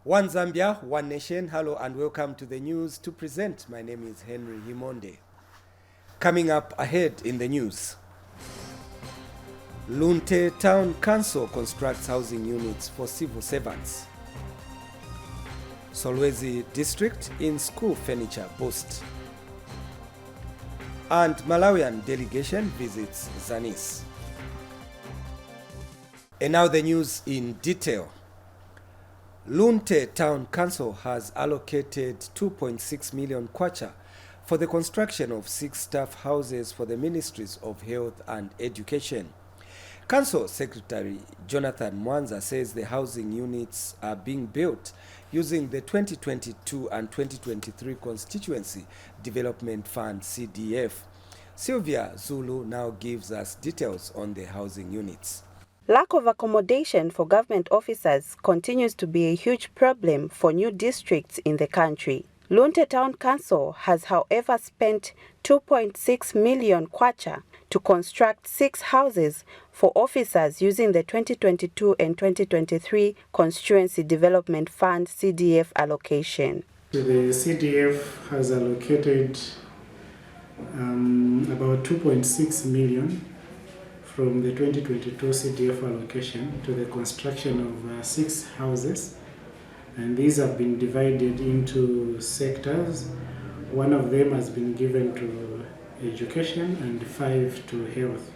One Zambia, one nation. Hello and welcome to the news. To present, my name is Henry Himonde. Coming up ahead in the news. Lunte Town Council constructs housing units for civil servants. Solwezi District in school furniture boost. And Malawian delegation visits Zanis. And now the news in detail. Lunte Town Council has allocated 2.6 million kwacha for the construction of 6 staff houses for the Ministries of Health and Education. Council Secretary Jonathan Mwanza says the housing units are being built using the 2022 and 2023 Constituency Development Fund CDF. Sylvia Zulu now gives us details on the housing units. Lack of accommodation for government officers continues to be a huge problem for new districts in the country. Lunte Town Council has, however, spent 2.6 million kwacha to construct 6 houses for officers using the 2022 and 2023 Constituency Development Fund CDF allocation. The CDF has allocated about 2.6 million from the 2022 CDF allocation to the construction of 6 houses, and these have been divided into sectors. One of them has been given to education and 5 to health.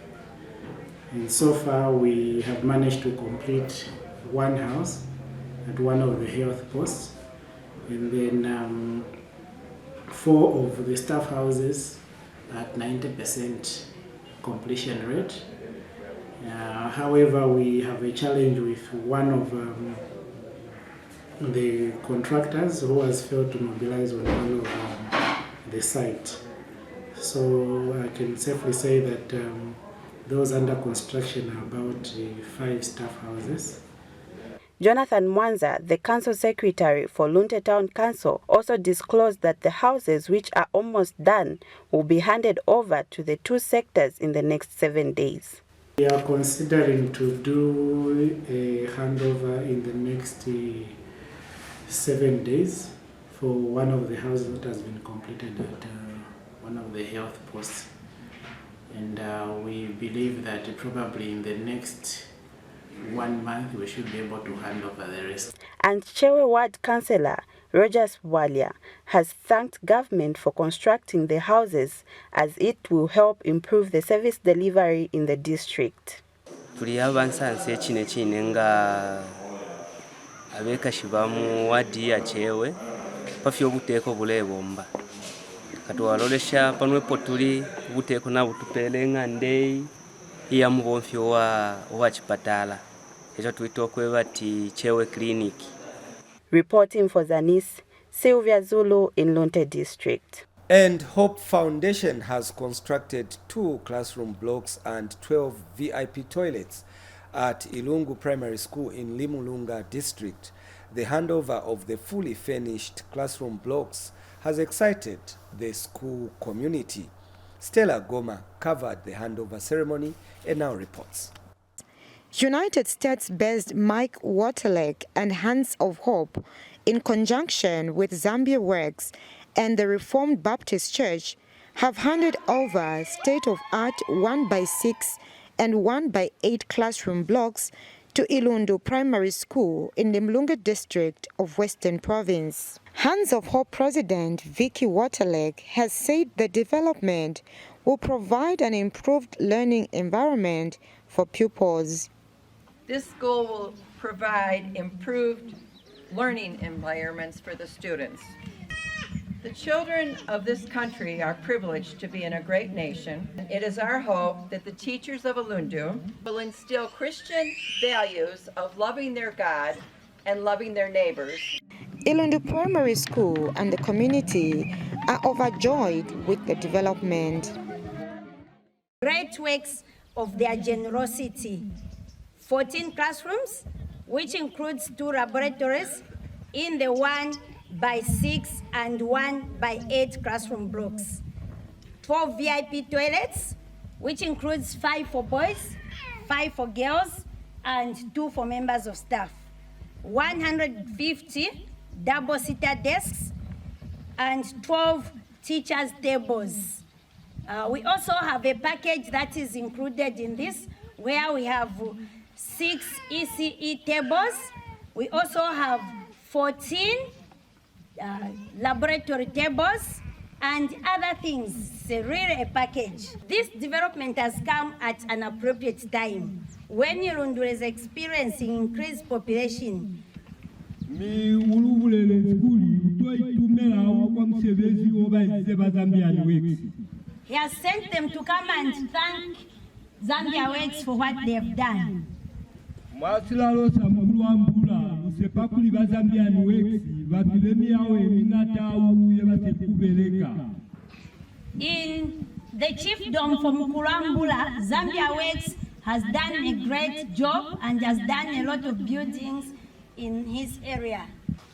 And so far we have managed to complete 1 house at one of the health posts, and then 4 of the staff houses at 90% completion rate. However, we have a challenge with one of the contractors who has failed to mobilize on all of the site. So I can safely say that those under construction are about 5 staff houses. Jonathan Mwanza, the Council Secretary for Lunte Town Council, also disclosed that the houses, which are almost done, will be handed over to the 2 sectors in the next 7 days. We are considering to do a handover in the next 7 days for one of the houses that has been completed at one of the health posts. And we believe that probably in the next 1 month we should be able to hand over the rest. And Chewe Ward Councillor Rogers Walia has thanked government for constructing the houses as it will help improve the service delivery in the district. Tuli avansanse chine nga abeka shibamu wadi ya Chewe pafyo buteko bulebomba katwalolesha panwepo tuli buteko na butupele ngandei iya mubonfyo wa chipatala ejo tuitokwe bati Chewe clinic. Reporting for Zanis, Sylvia Zulu in Lunte District. And Hope Foundation has constructed 2 classroom blocks and 12 VIP toilets at Ilungu Primary School in Limulunga District. The handover of the fully furnished classroom blocks has excited the school community. Stella Goma covered the handover ceremony and now reports. United States-based Mike Waterlake and Hands of Hope, in conjunction with Zambia Works and the Reformed Baptist Church, have handed over state-of-art 1x6 and 1x8 classroom blocks to Ilundu Primary School in the Mlunga District of Western Province. Hands of Hope President Vicky Waterlake has said the development will provide an improved learning environment for pupils. This school will provide improved learning environments for the students. The children of this country are privileged to be in a great nation. It is our hope that the teachers of Ilundu will instill Christian values of loving their God and loving their neighbors. Ilundu Primary School and the community are overjoyed with the development. Great works of their generosity. 14 classrooms, which includes 2 laboratories in the 1x6 and 1x8 classroom blocks. 12 VIP toilets, which includes 5 for boys, 5 for girls, and 2 for members of staff. 150 double-seater desks, and 12 teachers' tables. We also have a package that is included in this, where we have 6 ECE tables. We also have 14 laboratory tables and other things. It's really a package. This development has come at an appropriate time when Irundu is experiencing increased population. He has sent them to come and thank Zambia Works for what they have done. In the chiefdom from Kurambula, Zambia Works has done a great job and has done a lot of buildings in his area.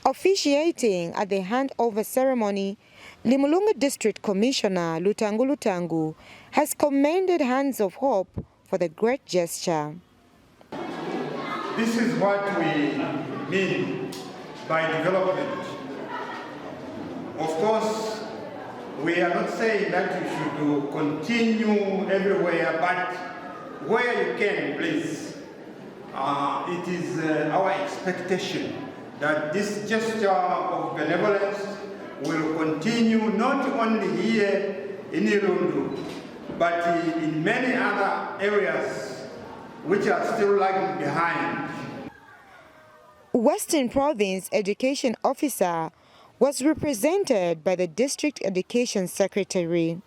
Officiating at the handover ceremony, Limulunga District Commissioner Lutangu has commended Hands of Hope for the great gesture. This is what we mean by development. Of course, we are not saying that you should continue everywhere, but where you can, please. It is our expectation that this gesture of benevolence will continue not only here in Irundu, but in many other areas which are still lagging behind. Western Province Education Officer was represented by the District Education Secretary.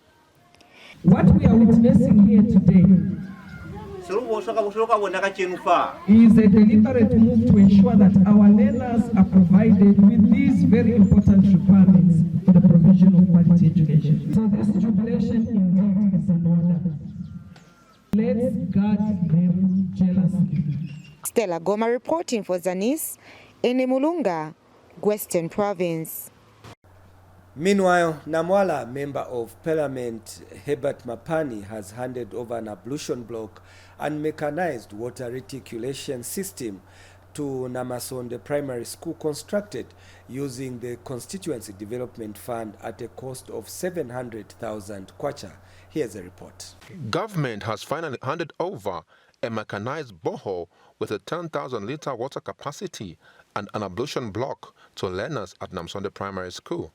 What we are witnessing here today is a deliberate move to ensure that our learners are provided with these very important requirements for the provision of quality education. So this jubilation indeed is in order. Let's guard them jealously. Stella Goma reporting for Zanis in Limulunga, Western Province. Meanwhile, Namwala Member of Parliament Herbert Mapani has handed over an ablution block and mechanized water reticulation system to Namasonde Primary School, constructed using the Constituency Development Fund at a cost of 700,000 kwacha. Here's a report. Government has finally handed over a mechanized borehole with a 10,000-litre water capacity and an ablution block to learners at Namsonde Primary School.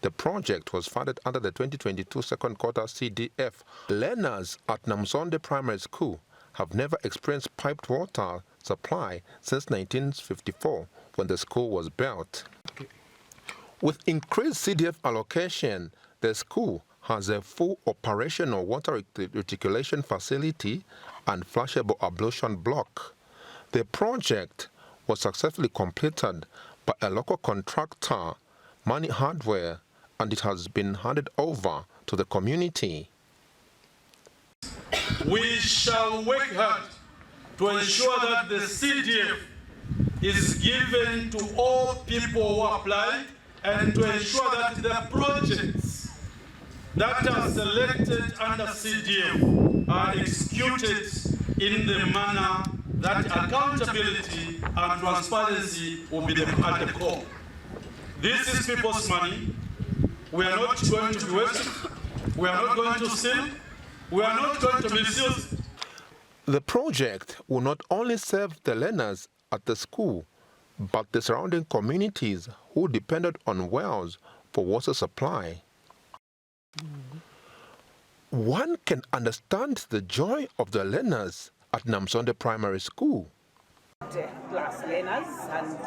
The project was funded under the 2022 second quarter CDF. Learners at Namsonde Primary School have never experienced piped water supply since 1954, when the school was built. With increased CDF allocation, the school has a full operational water reticulation facility and flushable ablution block. The project was successfully completed by a local contractor, Money Hardware, and it has been handed over to the community. We shall work hard to ensure that the CDF is given to all people who apply, and to ensure that the projects that are selected under CDF are executed in the manner that accountability and transparency will be at the core. This is people's money. We are not going to be wasted. We are not going to steal. We are not going to misuse it. The project will not only serve the learners at the school, but the surrounding communities who depended on wells for water supply. One can understand the joy of the learners at Namsonde Primary School. Class learners, and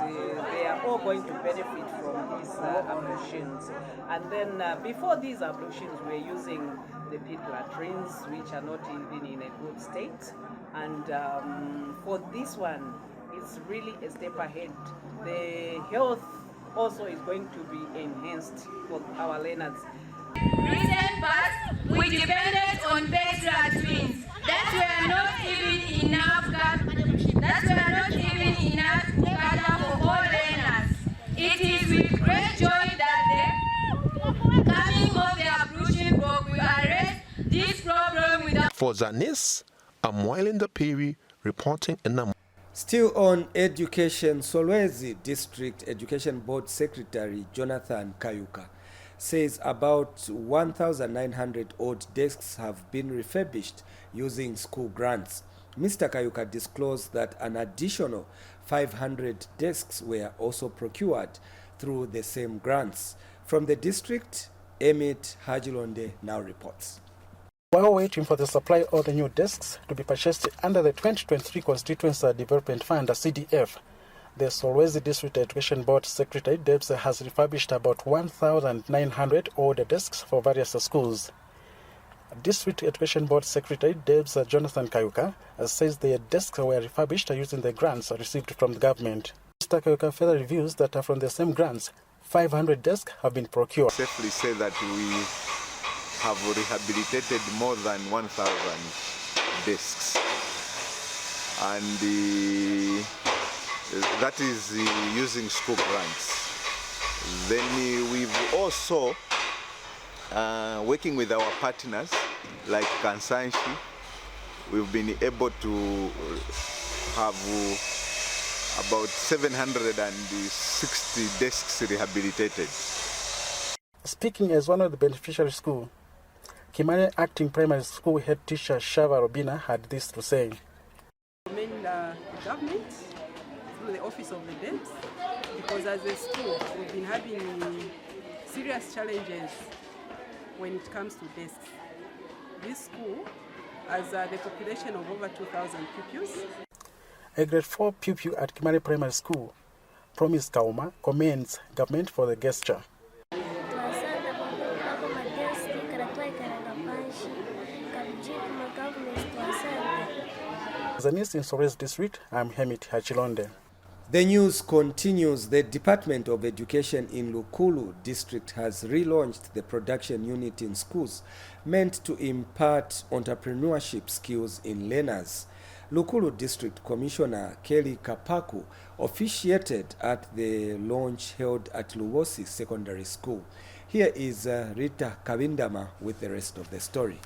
they are all going to benefit from these ablutions. And then before these ablutions, we're using the pit latrines, which are not even in a good state. And for this one, it's really a step ahead. The health also is going to be enhanced for our learners. Recent past, we depended on pit latrines. That were not even enough. That were not even enough for all learners. It is with great joy that the coming of the ablution block will arrest this problem without. For Zanis, I'm Wailing the Piri reporting in Nam. Still on education, Solwezi District Education Board Secretary Jonathan Kayuka says about 1,900 odd desks have been refurbished using school grants. Mr. Kayuka disclosed that an additional 500 desks were also procured through the same grants. From the district, Emit Hajilonde now reports. While waiting for the supply of the new desks to be purchased under the 2023 Constituency Development Fund, CDF, the Solwezi District Education Board Secretary Debs has refurbished about 1,900 older desks for various schools. District Education Board Secretary Debs Jonathan Kayuka says the desks were refurbished using the grants received from the government. Mr. Kayuka further reveals that from the same grants, 500 desks have been procured. Safely say that we have rehabilitated more than 1,000 desks, and that is using school grants. Then we've also working with our partners like Kansanshi, we've been able to have about 760 desks rehabilitated. Speaking as one of the beneficiary schools, Kimare Acting Primary School head teacher Shava Robina had this to say. I commend the government through the office of the DEMS, because as a school we've been having serious challenges when it comes to desks. This school has the population of over 2,000 pupils. A grade 4 pupil at Kimare Primary School, Promise Kauma, commends government for the gesture. Zanis in Solwezi District, I'm Hemit Hachilonde. The news continues. The Department of Education in Lukulu District has relaunched the production unit in schools meant to impart entrepreneurship skills in learners. Lukulu District Commissioner Kelly Kapaku officiated at the launch held at Luwosi Secondary School. Here is Rita Kavindama with the rest of the story.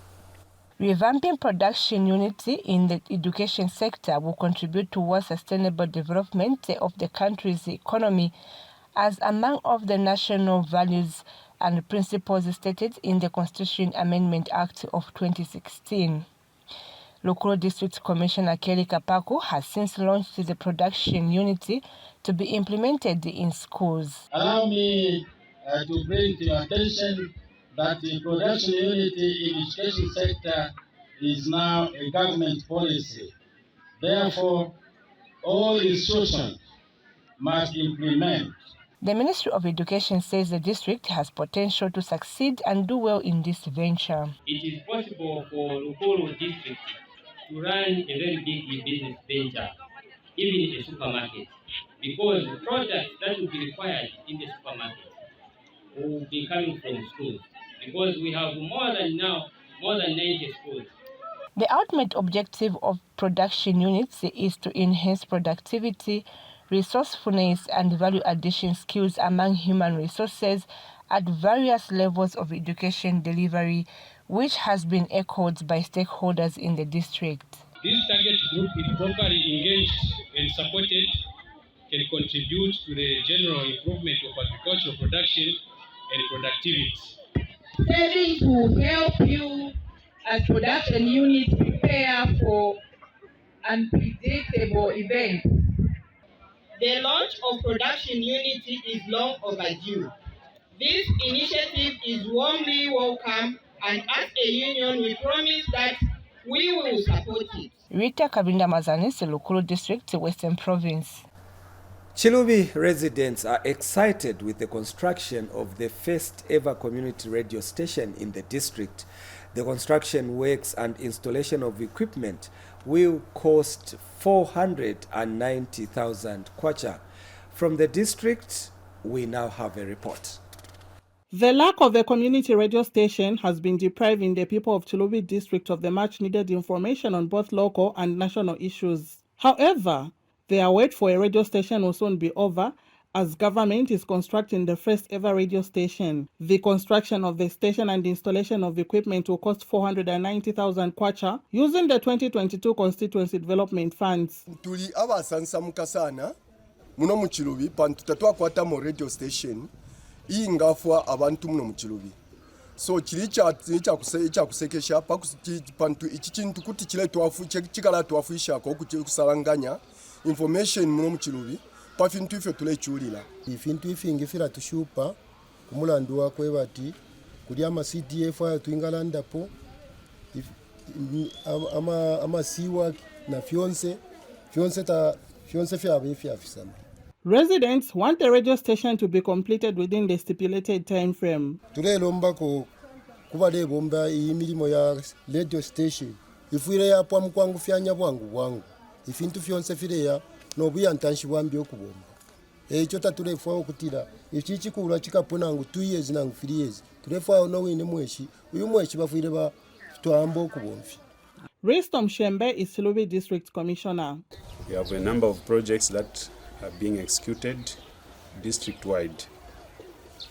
Revamping production unity in the education sector will contribute towards sustainable development of the country's economy as among of the national values and principles stated in the Constitution Amendment Act of 2016. Local District Commissioner Kelly Kapaku has since launched the production unity to be implemented in schools. Allow me to bring to your attention that the production unity in the education sector is now a government policy. Therefore, all institutions must implement. The Ministry of Education says the district has potential to succeed and do well in this venture. It is possible for Lukulu district to run a very big business venture, even a supermarket, because the products that will be required in the supermarket will be coming from schools, because we have more than 90 schools. The ultimate objective of production units is to enhance productivity, resourcefulness, and value addition skills among human resources at various levels of education delivery, which has been echoed by stakeholders in the district. This target group, if properly engaged and supported, can contribute to the general improvement of agricultural production and productivity. Savings will help you as production units prepare for unpredictable events. The launch of production unity is long overdue. This initiative is warmly welcome, and as a union we promise that we will support it. Rita Kabinda Zanis, Lukulu District, Western Province. Chilubi residents are excited with the construction of the first ever community radio station in the district. The construction works and installation of equipment will cost 490,000 kwacha. From the district, we now have a report. The lack of a community radio station has been depriving the people of Chilubi district of the much needed information on both local and national issues. However, their wait for a radio station will soon be over, as government is constructing the first ever radio station. The construction of the station and installation of equipment will cost 490,000 kwacha using the 2022 constituency development funds. Tuli abasansa mukasana muno mu Kirubi pantu tatwakwata mu radio station iyi ngafwa abantu muno mu Kirubi. So kiri kya kusekesha pantu iki kintu kuti kile twafu kikala twafisha ko kusalanganya information muno mu Kirubi pa fintu ife tulecyurira ifintu ifingifira tushupa kumulandu wakwe bati kuri ama CDF ayo twingalanda po ama siwa na fionse fya afisama. Residents want the radio station to be completed within the stipulated time frame. Tulelomba ko kubale bomba imirimo ya radio station ifire ya pwa mkwangu fyanya bwangu ifintu fyonse fireya no buyantanshi bwambi okubomba ekyo tatulefwa okutira ekichi kula chikapona ngu 2 years nangu 3 years tulefwa no wine mweshi uyu mweshi bafire ba twamba okubomfi. Ristom Shembe is Lubi District Commissioner. We have a number of projects that are being executed district-wide.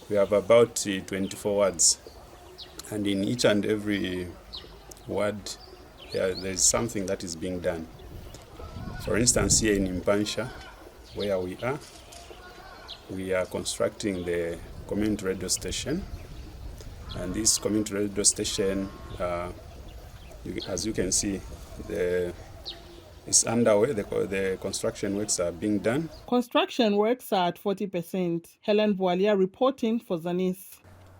We have about 24 wards, and in each and every ward there is something that is being done. For instance, here in Impansha, where we are constructing the community radio station, and this community radio station, as you can see, it's underway. The construction works are being done. Construction works are at 40%. Helen Boalia reporting for Zanis.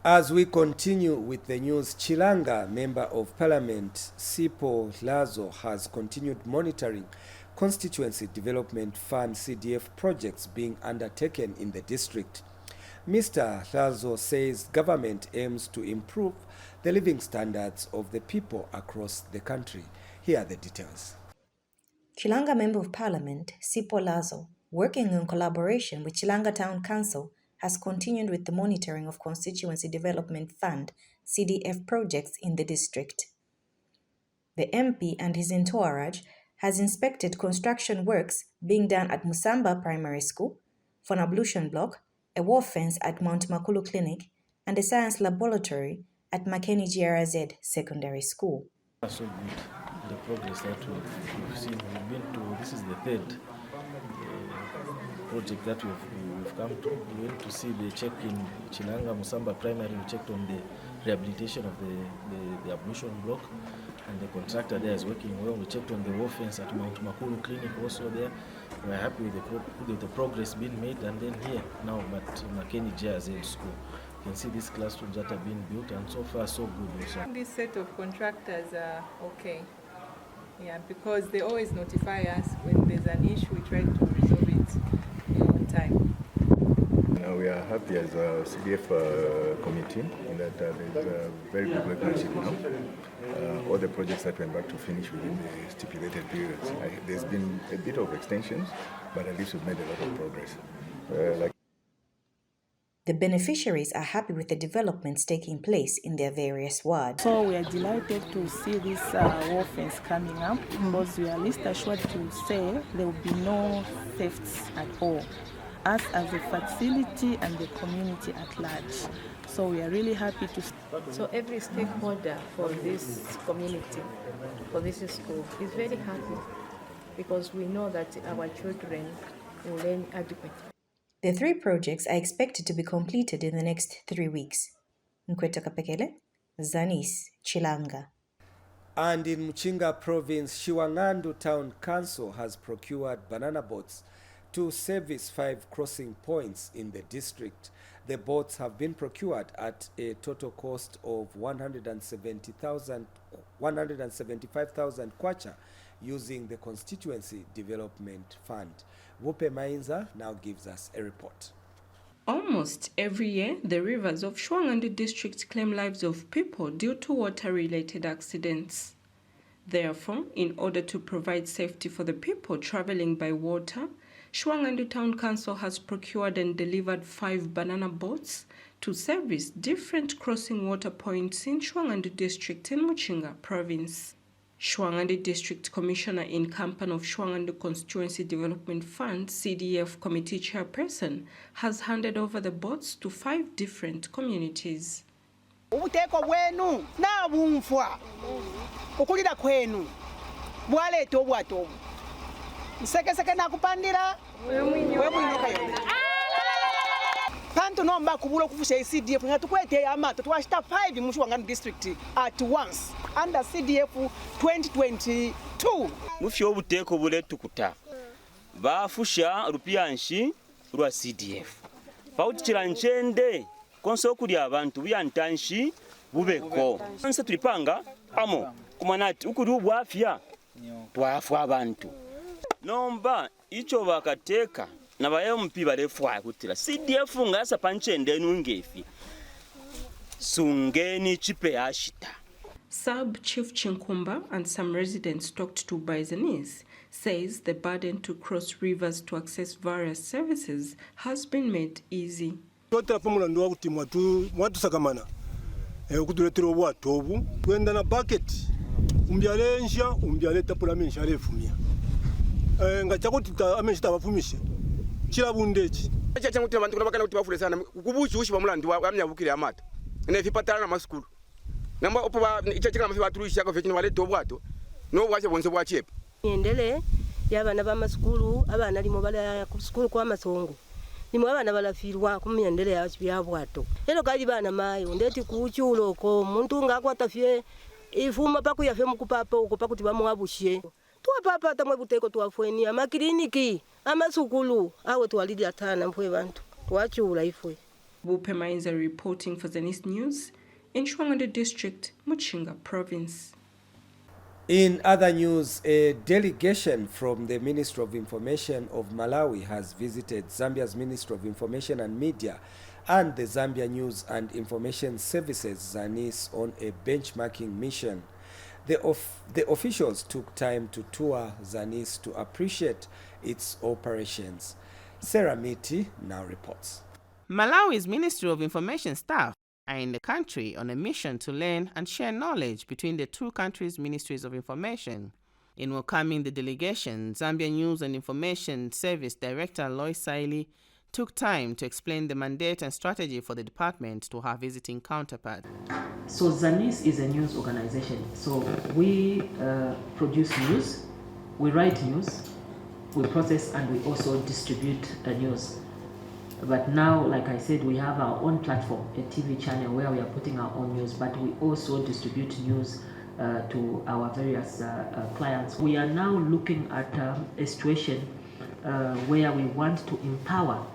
As we continue with the news, Chilanga Member of Parliament Sipo Lazo has continued monitoring Constituency Development Fund CDF projects being undertaken in the district. Mr. Lazo says government aims to improve the living standards of the people across the country. Here are the details. Chilanga Member of Parliament Sipo Lazo, working in collaboration with Chilanga Town Council, has continued with the monitoring of Constituency Development Fund CDF projects in the district. The MP and his entourage has inspected construction works being done at Musamba Primary School, for an ablution block, a wall fence at Mount Makulu Clinic, and a science laboratory at Makeni GRZ Secondary School. So good, the progress that we've seen. We've been to, this is the third project that we've come to. We went to see the check in Chilanga Musamba Primary. We checked on the rehabilitation of the ablution block, and the contractor there is working well. We checked on the wall fence at Mount Makulu Clinic also there. We're happy with the progress being made, and then here now at Makeni GRZ School. You can see these classrooms that have been built, and so far so good also. This set of contractors are okay. Yeah, because they always notify us when there's an issue. We try to resolve it on time. We are happy as a CDF committee in that there's a very good workmanship now. All the projects that we're about to finish within the stipulated periods. There's been a bit of extensions, but at least we've made a lot of progress. The beneficiaries are happy with the developments taking place in their various wards. So we are delighted to see this wall fence coming up, because we are at least assured to say there will be no thefts at all, us as a facility and the community at large. So we are really happy to. So every stakeholder for this community, for this school, is very happy, because we know that our children will learn adequately. The 3 projects are expected to be completed in the next 3 weeks. Nkweta Kapekele, Zanis, Chilanga. And in Muchinga Province, Shiwangandu Town Council has procured banana boats to service 5 crossing points in the district. The boats have been procured at a total cost of 175,000 kwacha using the Constituency Development Fund. Wupe Mainza now gives us a report. Almost every year, the rivers of Shwangandu district claim lives of people due to water-related accidents. Therefore, in order to provide safety for the people traveling by water, Shwangandu Town Council has procured and delivered 5 banana boats to service different crossing water points in Shwangandu district in Muchinga province. Shwangandi District Commissioner in Kampan of Shwangandi Constituency Development Fund, CDF Committee Chairperson, has handed over the boats to 5 different communities. Ubuteko bwenu na bumfwa ukulira kwenu bwaleta obwato obu nsekeseke nakupandira wemwinoka yone pantu nomba kubula okufusha CDF nga tukwete amato twashita 5 mu Shwangandi district at once under CDF 2022 mufyo obuteko buletukuta bafusha rupianshi rwa CDF pauti chiranchende konso kuli abantu byantanshi bubeko nse tulipanga amo kumanati ukuli ubwafya twafu abantu nomba icho bakateka nabaye mpi balefwa kutira CDF ngasa panchende nungefi sungeni chipe ashita. Sub Chief Chinkumba and some residents talked to by Zanis says the burden to cross rivers to access various services has been made easy. Mulandu wakuti mwatu sakamana okutuletera obwato obu kwenda na bucket umbyale ensha umbyale tapula mensha alefumia nga chakuti amensha tabafumishe kirabundechi changu kuti abantu kunabakana kuti bafule sana kubuchi ushi bamulandu wamyabukire amata ene vipatala na maskulu namba opo ichachika mafi batulisha ko vekini wale obwato no bwache bonse bwachepe endele yabana ba maskulu abana limo bala ku skulu kwa masongo nimwe abana balafirwa kumyendele ya byabwato ero kali bana mayo ndeti kuchulo ko muntu ngakwatafye ifuma pakuyafe mukupapa uko pakuti bamwabushe tuwapapa tamwe buteko tuwafweni amakliniki amasukulu awe tuwalidi atana mpwe bantu twachula ifwe. Bupe Mainza reporting for Zanis News in Shwangandi District, Muchinga Province. In other news, a delegation from the Ministry of Information of Malawi has visited Zambia's Ministry of Information and Media and the Zambia News and Information Services Zanis on a benchmarking mission. The officials took time to tour Zanis to appreciate its operations. Sarah Miti now reports. Malawi's Ministry of Information staff are in the country on a mission to learn and share knowledge between the two countries' ministries of information. In welcoming the delegation, Zambia News and Information Service Director Lois Saili took time to explain the mandate and strategy for the department to her visiting counterpart. So Zanis is a news organization. So we produce news, we write news, we process, and we also distribute the news. But now, like I said, we have our own platform, a TV channel where we are putting our own news, but we also distribute news to our various clients. We are now looking at a situation where we want to empower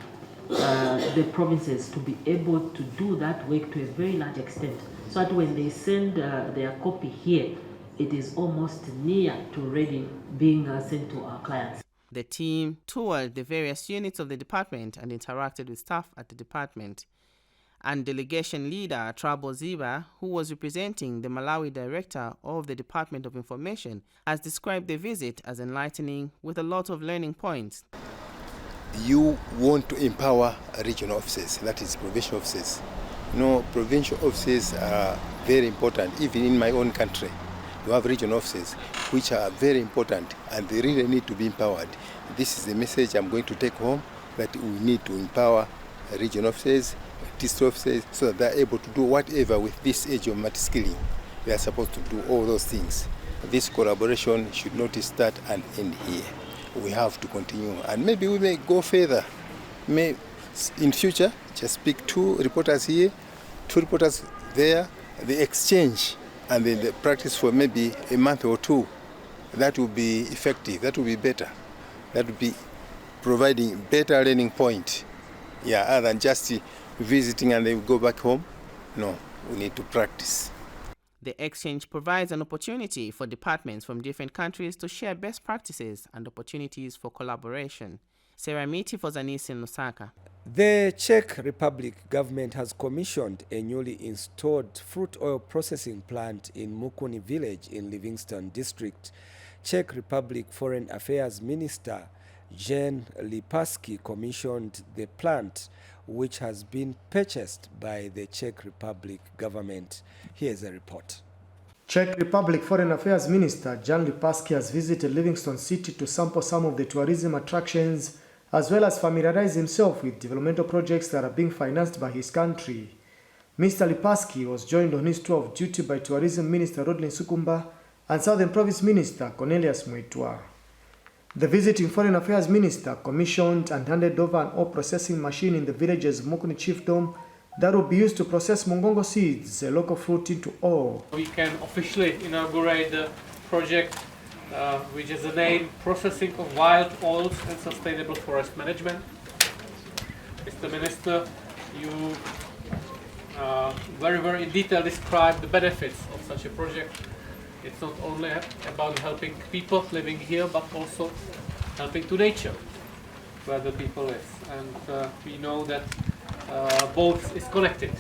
the provinces to be able to do that work to a very large extent, so that when they send their copy here, it is almost near to ready being sent to our clients. The team toured the various units of the department and interacted with staff at the department. And delegation leader Trabo Ziba, who was representing the Malawi director of the Department of Information, has described the visit as enlightening with a lot of learning points. You want to empower regional offices, that is provincial offices. Provincial offices are very important. Even in my own country, you have regional offices which are very important and they really need to be empowered. This is the message I'm going to take home, that we need to empower regional offices, district offices, so that they're able to do whatever with this age of multi-skilling. They are supposed to do all those things. This collaboration should not start and end here. We have to continue, and maybe we may go further. In future, just pick 2 reporters here, 2 reporters there, the exchange, and then the practice for maybe a month or 2. That will be effective, that will be better. That will be providing better learning point. Other than just visiting and then go back home. No, we need to practice. The exchange provides an opportunity for departments from different countries to share best practices and opportunities for collaboration. Sarah Miti for Zanis in Lusaka. The Czech Republic government has commissioned a newly installed fruit oil processing plant in Mukuni village in Livingston district. Czech Republic Foreign Affairs Minister Jan Lipavsky commissioned the plant, which has been purchased by the Czech Republic government. Here's a report. Czech Republic Foreign Affairs Minister Jan Lipavsky has visited Livingston City to sample some of the tourism attractions as well as familiarize himself with developmental projects that are being financed by his country. Mr. Lipavsky was joined on his tour of duty by Tourism Minister Rodlin Sukumba and Southern Province Minister Cornelius Muitua. The visiting Foreign Affairs Minister commissioned and handed over an ore processing machine in the village's Mukuni Chiefdom that will be used to process mongongo seeds, a local fruit, into ore. We can officially inaugurate the project which is the name Processing of Wild Oils and Sustainable Forest Management. Mr. Minister, you very in detail describe the benefits of such a project. It's not only about helping people living here, but also helping to nature where the people live. And we know that both is connected.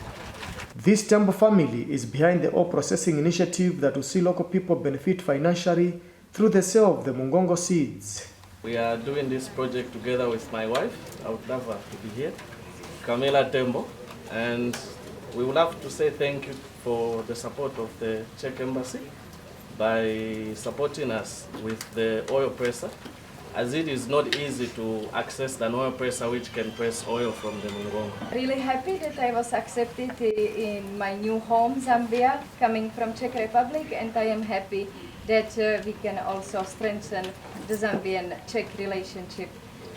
This Tambo family is behind the ore processing initiative that will see local people benefit financially through the sale of the mongongo seeds. We are doing this project together with my wife. I would love her to be here, Camila Tembo, and we would love to say thank you for the support of the Czech Embassy by supporting us with the oil presser, as it is not easy to access an oil presser which can press oil from the mongongo. Really happy that I was accepted in my new home, Zambia, coming from Czech Republic, and I am happy that we can also strengthen the Zambian-Czech relationship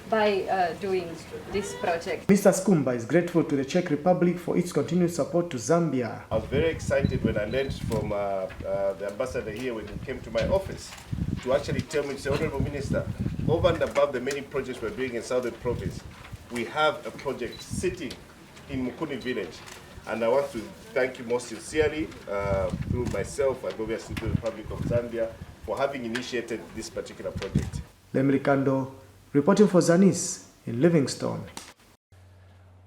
by doing this project. Mr. Skumba is grateful to the Czech Republic for its continued support to Zambia. I was very excited when I learned from the ambassador here when he came to my office to actually tell me, say, Honorable Minister, over and above the many projects we're doing in Southern Province, we have a project sitting in Mukuni village. And I want to thank you most sincerely through myself and obviously the Republic of Zambia for having initiated this particular project. Lemri Kando, reporting for Zanis in Livingstone.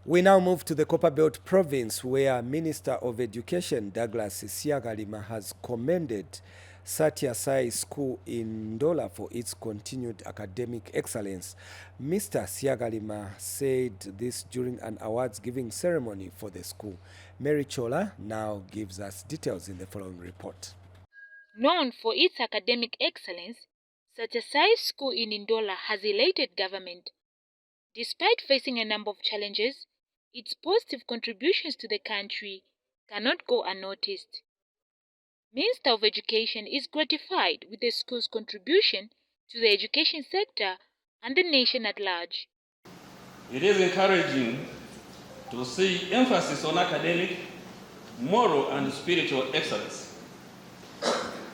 We now move to the Copperbelt province, where Minister of Education Douglas Siagalima has commended Satya Sai School in Ndola for its continued academic excellence. Mr. Siagalima said this during an awards-giving ceremony for the school. Mary Chola now gives us details in the following report. Known for its academic excellence, Satya Sai School in Ndola has elated government. Despite facing a number of challenges, its positive contributions to the country cannot go unnoticed. Minister of Education is gratified with the school's contribution to the education sector and the nation at large. It is encouraging to see emphasis on academic, moral and spiritual excellence.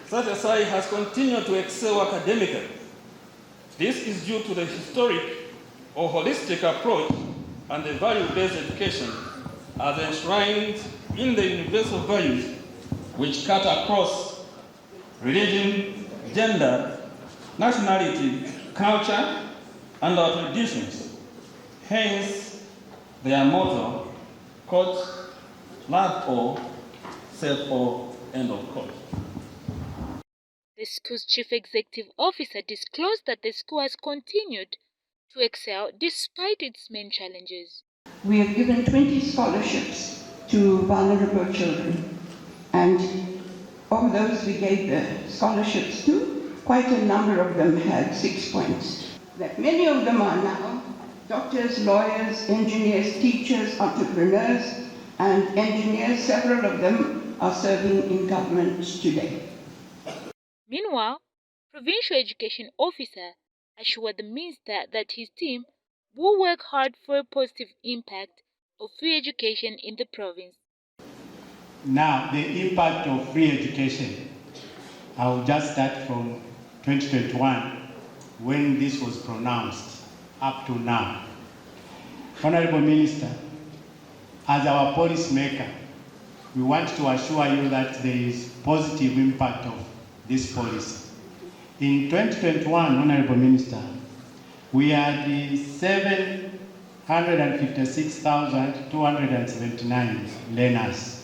Satya Sai has continued to excel academically. This is due to the historic or holistic approach and the value-based education as enshrined in the universal values which cut across religion, gender, nationality, culture, and our traditions. Hence, their motto, quote, love all, serve all, end of quote. The school's chief executive officer disclosed that the school has continued to excel despite its main challenges. We have given 20 scholarships to vulnerable children, and of those we gave the scholarships to, quite a number of them had 6 points. That many of them are now doctors, lawyers, engineers, teachers, entrepreneurs, and engineers. Several of them are serving in government today. Meanwhile, Provincial Education Officer assured the minister that his team will work hard for a positive impact of free education in the province. Now, the impact of free education, I will just start from 2021, when this was pronounced, up to now. Honorable Minister, as our policymaker, we want to assure you that there is positive impact of this policy. In 2021, Honorable Minister, we had 756,279 learners.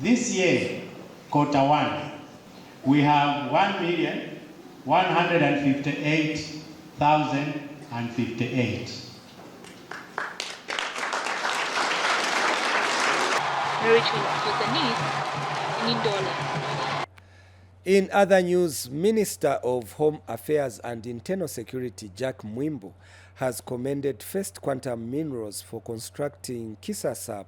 This year, quarter one, we have 1,158,058. Rachel for Zanis in Ndola. In other news, Minister of Home Affairs and Internal Security Jack Mwimbu has commended First Quantum Minerals for constructing Kisasa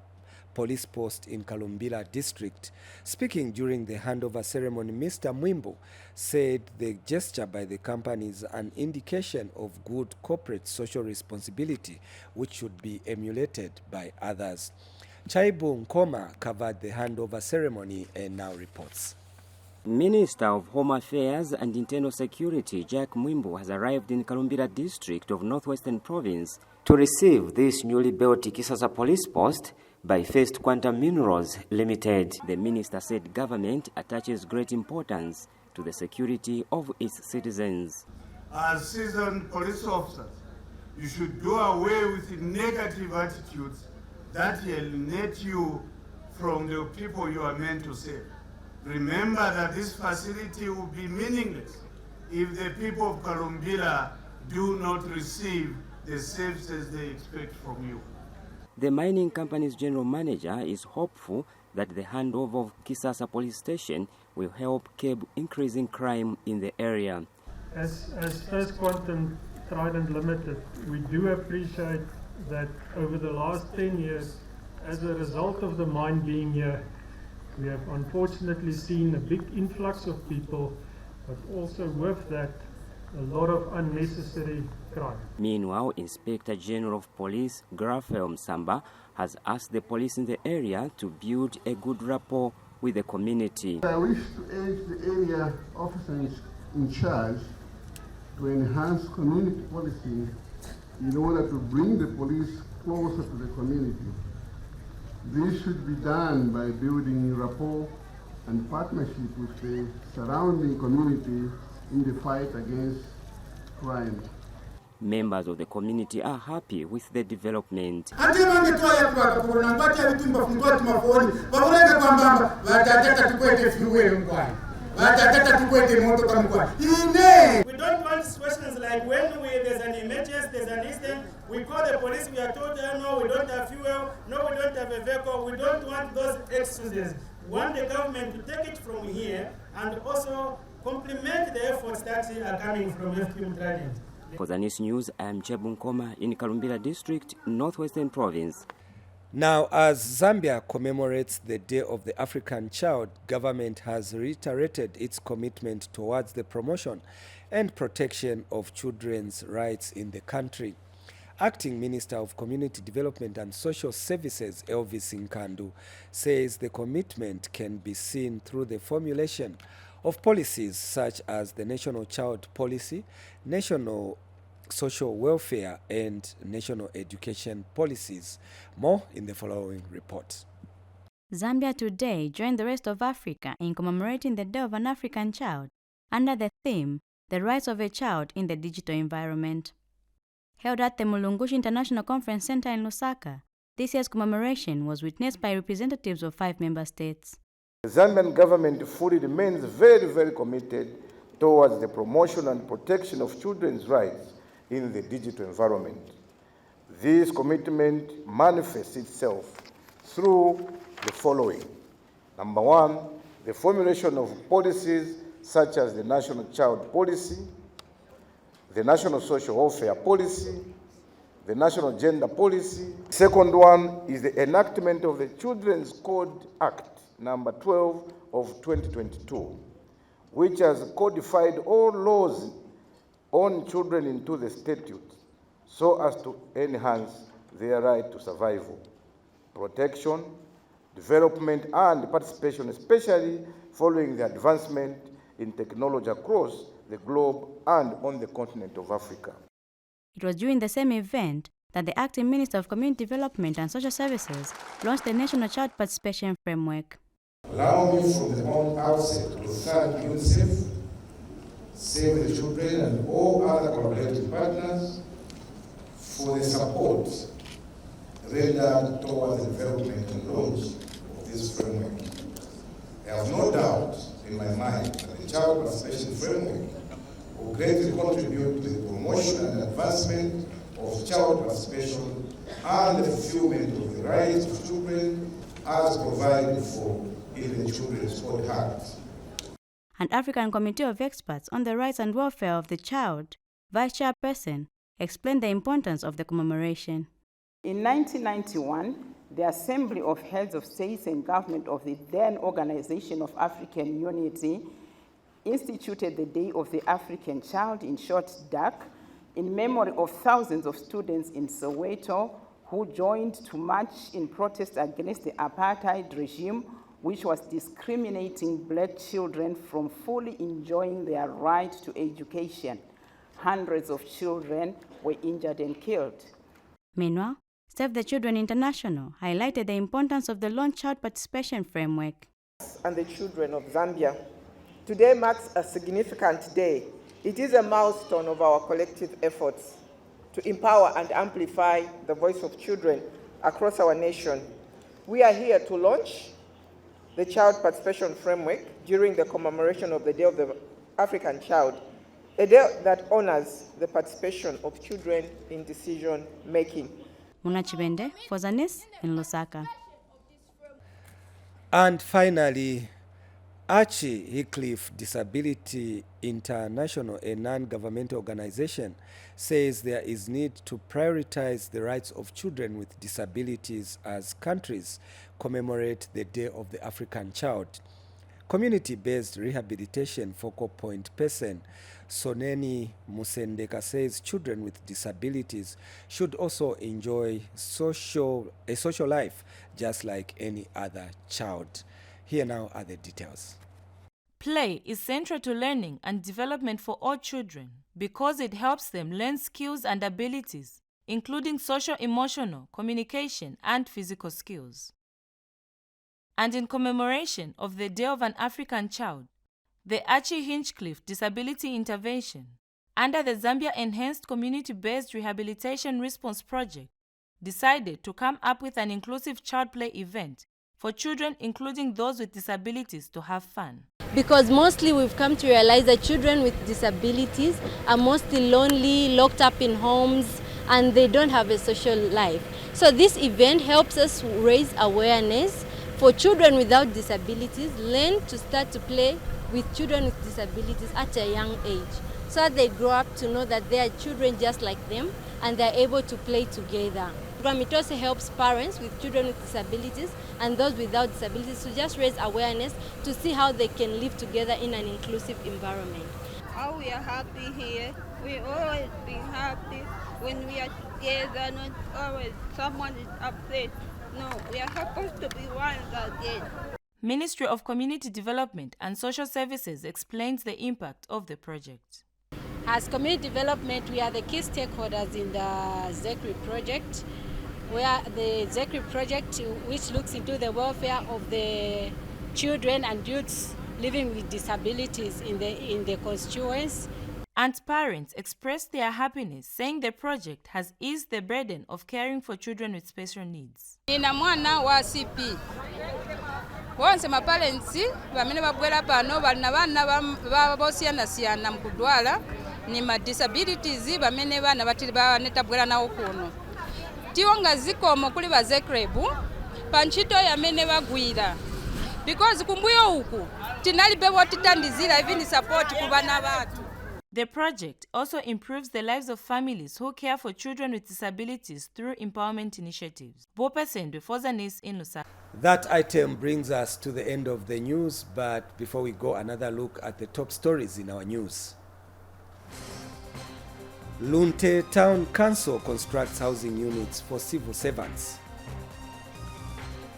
police post in Kalumbila district. Speaking during the handover ceremony, Mr. Mwimbu said the gesture by the company is an indication of good corporate social responsibility which should be emulated by others. Chaibu Nkoma covered the handover ceremony and now reports. Minister of Home Affairs and Internal Security Jack Mwimbu has arrived in Kalumbila district of Northwestern Province to receive this newly built Kisasa police post by First Quantum Minerals Limited. The minister said government attaches great importance to the security of its citizens. As seasoned police officers, you should do away with negative attitudes that alienate you from the people you are meant to save. Remember that this facility will be meaningless if the people of Kalumbila do not receive the services they expect from you. The mining company's general manager is hopeful that the handover of Kisasa police station will help curb increasing crime in the area. As First Quantum Trident Limited, we do appreciate that over the last 10 years, as a result of the mine being here, we have unfortunately seen a big influx of people, but also with that, a lot of unnecessary crime. Meanwhile, Inspector General of Police Grafael Msamba has asked the police in the area to build a good rapport with the community. I wish to urge the area officers in charge to enhance community policing in order to bring the police closer to the community. This should be done by building rapport and partnership with the surrounding community in the fight against crime. Members of the community are happy with the development. We don't want situations like when there's an emergency, there's an incident, we call the police, we are told, no, we don't have fuel, no, we don't have a vehicle. We don't want those excuses. We want the government to take it from here and also complement the efforts that are coming from FQM Trident. For Zanis News, I am Chaibu Nkoma in Kalumbila District, Northwestern Province. Now, as Zambia commemorates the Day of the African Child, government has reiterated its commitment towards the promotion and protection of children's rights in the country. Acting Minister of Community Development and Social Services, Elvis Nkandu, says the commitment can be seen through the formulation of policies such as the National Child Policy, National Social Welfare and National Education Policies. More in the following report. Zambia today joined the rest of Africa in commemorating the Day of an African Child under the theme, The Rights of a Child in the Digital Environment. Held at the Mulungushi International Conference Center in Lusaka, this year's commemoration was witnessed by representatives of 5 member states. The Zambian government fully remains very committed towards the promotion and protection of children's rights in the digital environment. This commitment manifests itself through the following. Number 1, the formulation of policies such as the National Child Policy, the National Social Welfare Policy, the National Gender Policy. Second one is the enactment of the Children's Code Act number 12 of 2022, which has codified all laws on children into the statute so as to enhance their right to survival, protection, development, and participation, especially following the advancement in technology across the globe and on the continent of Africa. It was during the same event that the Acting Minister of Community Development and Social Services launched the National Child Participation Framework. Allow me from the outset to thank UNICEF, Save the Children, and all other collaborating partners for the support rendered towards the development and launch of this framework. I have no doubt in my mind that the Child Participation Framework will greatly contribute to the promotion and advancement of child participation and the fulfillment of the rights of children as provided for in the Children's Code Act. and African Committee of Experts on the Rights and Welfare of the Child, Vice Chairperson, explained the importance of the commemoration. In 1991, the Assembly of Heads of States and Government of the then Organization of African Unity instituted the Day of the African Child, in short DAC, in memory of thousands of students in Soweto who joined to march in protest against the apartheid regime, which was discriminating black children from fully enjoying their right to education. Hundreds of children were injured and killed. Meanwhile, Save the Children International highlighted the importance of the Launch Child Participation Framework. And the children of Zambia. Today marks a significant day. It is a milestone of our collective efforts to empower and amplify the voice of children across our nation. We are here to launch the Child Participation Framework during the commemoration of the Day of the African Child, a day that honors the participation of children in decision-making. Muna Chibende for Zanis in Lusaka. And finally, Archie Heathcliff Disability International, a non-governmental organization, says there is need to prioritize the rights of children with disabilities as countries commemorate the Day of the African Child. Community-based rehabilitation focal point person Soneni Musendeka says children with disabilities should also enjoy a social life just like any other child. Here now are the details. Play is central to learning and development for all children because it helps them learn skills and abilities, including social, emotional, communication, and physical skills. And in commemoration of the Day of an African Child, the Archie Hinchcliffe Disability Intervention, under the Zambia Enhanced Community-Based Rehabilitation Response Project, decided to come up with an inclusive child play event for children, including those with disabilities, to have fun. Because mostly we've come to realize that children with disabilities are mostly lonely, locked up in homes, and they don't have a social life. So this event helps us raise awareness for children without disabilities, learn to start to play with children with disabilities at a young age, so that they grow up to know that they are children just like them and they're able to play together. It also helps parents with children with disabilities and those without disabilities to just raise awareness to see how they can live together in an inclusive environment. Oh, we are happy here. We always been happy when we are together, not always someone is upset. No, we are supposed to be one again. Ministry of Community Development and Social Services explains the impact of the project. As community development, we are the key stakeholders in the CDF project, where the CDF project, which looks into the welfare of the children and youths living with disabilities in the constituents. And parents expressed their happiness, saying the project has eased the burden of caring for children with special needs. Nina mwana wa CP. Onse maparents bamene babwera pano balina bana bosiyana mu kudwala ni ma disabilities bamene bana banetabwera nawo kuno. Tionga zikomo kuli ba zekrebu panchito yamene bagwira. Because kumbuyo uku tinalibe wotitandizira even support ku bana batu. The project also improves the lives of families who care for children with disabilities through empowerment initiatives. Bopa Sendwe for Zanis in Lusaka. That item brings us to the end of the news, but before we go, another look at the top stories in our news. Lunte Town Council constructs housing units for civil servants.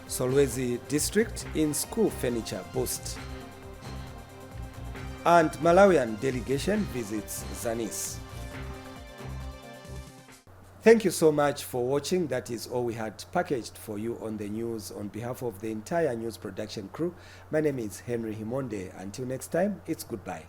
Solwezi District in school furniture boost. And Malawian delegation visits Zanis. Thank you so much for watching. That is all we had packaged for you on the news. On behalf of the entire news production crew, my name is Henry Himonde. Until next time, it's goodbye.